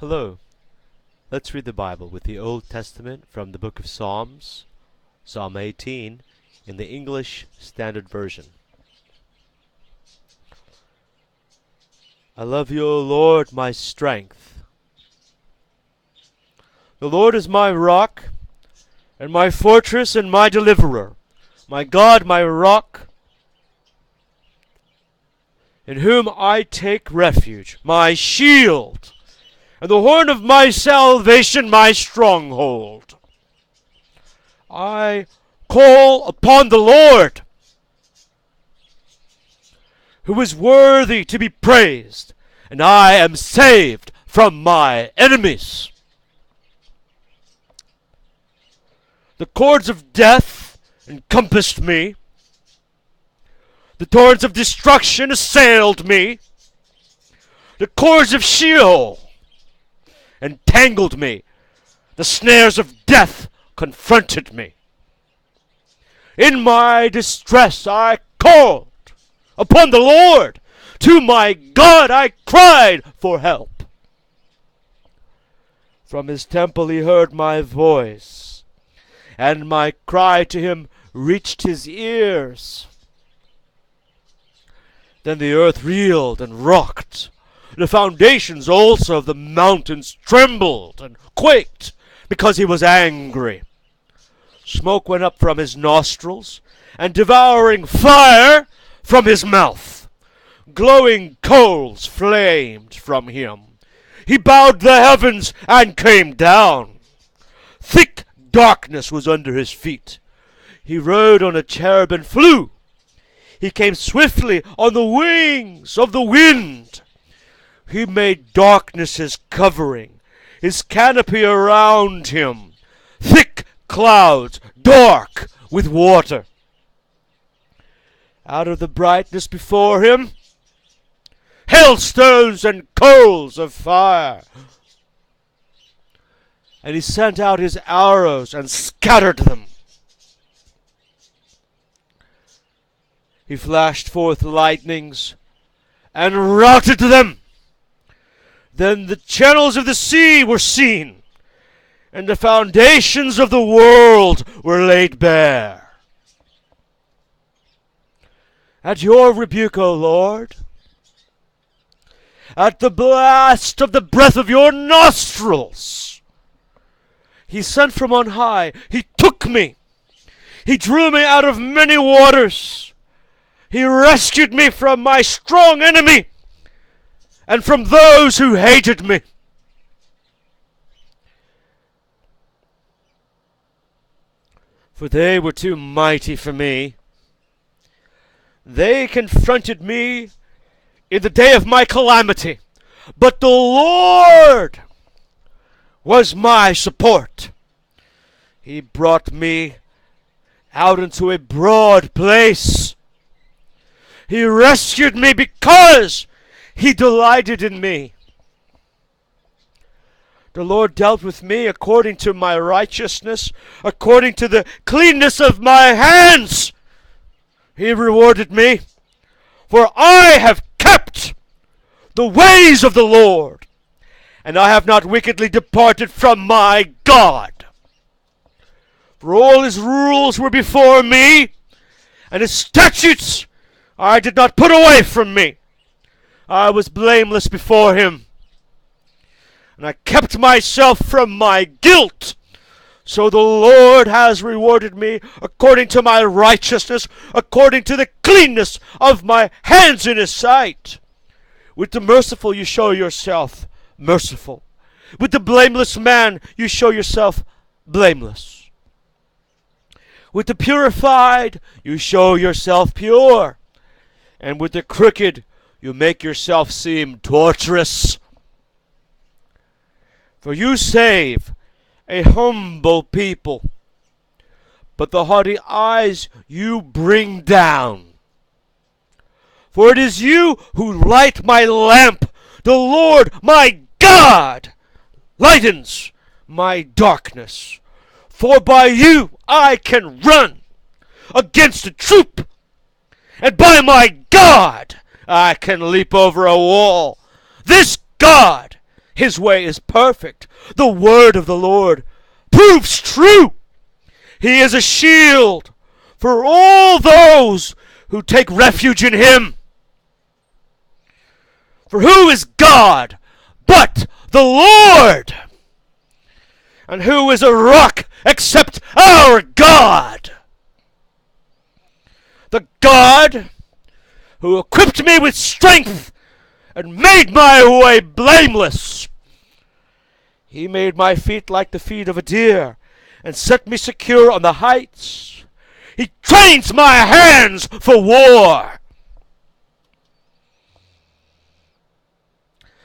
Hello. Let's read the Bible with the Old Testament from the book of Psalms, Psalm 18, in the English Standard Version. I love you, O Lord, my strength. The Lord is my rock, and my fortress, and my deliverer, my God, my rock, in whom I take refuge, my shield, and the horn of my salvation, my stronghold. I call upon the Lord, who is worthy to be praised, and I am saved from my enemies. The cords of death encompassed me. The torrents of destruction assailed me. The cords of Sheol entangled me. The snares of death confronted me. In my distress I called upon the Lord. To my God I cried for help. From his temple he heard my voice, and my cry to him reached his ears. Then the earth reeled and rocked. The foundations also of the mountains trembled and quaked because he was angry. Smoke went up from his nostrils, and devouring fire from his mouth. Glowing coals flamed from him. He bowed the heavens and came down. Thick darkness was under his feet. He rode on a cherub and flew. He came swiftly on the wings of the wind. He made darkness his covering, his canopy around him, thick clouds, dark with water. Out of the brightness before him, hailstones and coals of fire. And he sent out his arrows and scattered them. He flashed forth lightnings and routed them. Then the channels of the sea were seen, and the foundations of the world were laid bare. At your rebuke, O Lord, at the blast of the breath of your nostrils, he sent from on high. He took me. He drew me out of many waters. He rescued me from my strong enemy and from those who hated me. For they were too mighty for me. They confronted me in the day of my calamity, but the Lord was my support. He brought me out into a broad place. He rescued me because he delighted in me. The Lord dealt with me according to my righteousness, according to the cleanness of my hands. He rewarded me, for I have kept the ways of the Lord, and I have not wickedly departed from my God. For all his rules were before me, and his statutes I did not put away from me. I was blameless before him, and I kept myself from my guilt. So the Lord has rewarded me according to my righteousness, according to the cleanness of my hands in his sight. With the merciful you show yourself merciful. With the blameless man you show yourself blameless. With the purified you show yourself pure. And with the crooked you make yourself seem tortuous. For you save a humble people, but the haughty eyes you bring down. For it is you who light my lamp. The Lord my God lightens my darkness. For by you I can run against a troop, and by my God I can leap over a wall. This God His way is perfect. The word of the Lord proves true. He is a shield for all those who take refuge in him. For who is God but the Lord? And who is a rock except our God? The God who equipped me with strength and made my way blameless. He made my feet like the feet of a deer and set me secure on the heights. He trains my hands for war,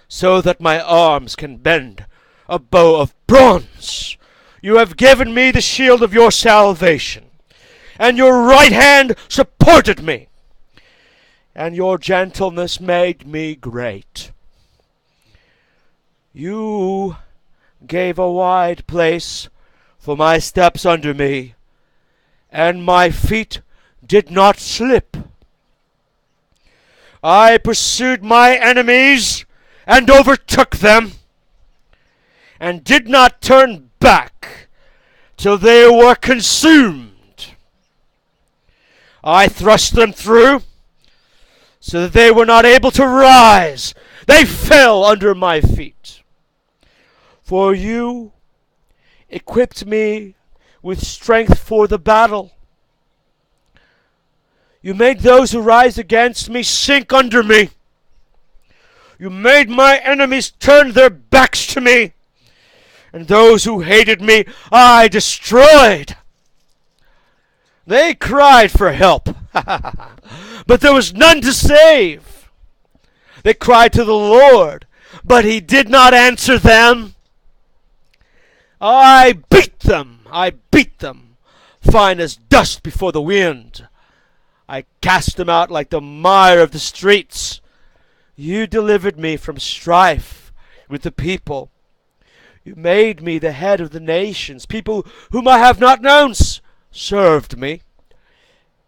so that my arms can bend a bow of bronze. You have given me the shield of your salvation, and your right hand supported me, and your gentleness made me great. You gave a wide place for my steps under me, and my feet did not slip. I pursued my enemies and overtook them, and did not turn back till they were consumed. I thrust them through, so that they were not able to rise. They fell under my feet. For you equipped me with strength for the battle. You made those who rise against me sink under me. You made my enemies turn their backs to me, and those who hated me I destroyed. They cried for help, but there was none to save. They cried to the Lord, but he did not answer them. I beat them, fine as dust before the wind. I cast them out like the mire of the streets. You delivered me from strife with the people. You made me the head of the nations. People whom I have not known served me.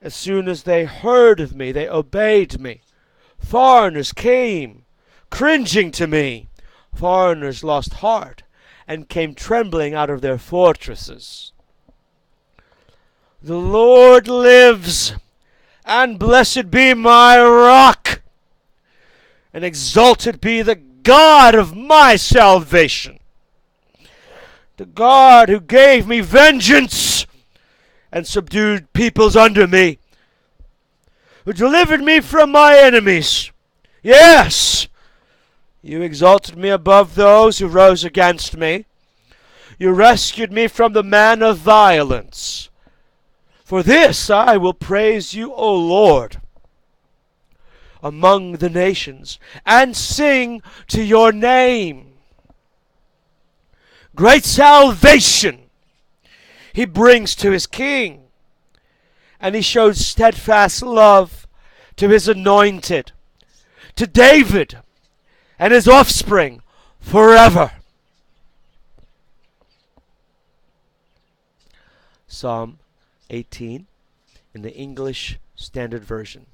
As soon as they heard of me, they obeyed me. Foreigners came, cringing to me. Foreigners lost heart and came trembling out of their fortresses. The Lord lives, and blessed be my rock, and exalted be the God of my salvation, the God who gave me vengeance and subdued peoples under me, who delivered me from my enemies. Yes, you exalted me above those who rose against me. You rescued me from the man of violence. For this I will praise you, O Lord, among the nations, and sing to your name. Great salvation he brings to his king, and he shows steadfast love to his anointed, to David and his offspring forever. Psalm 18 in the English Standard Version.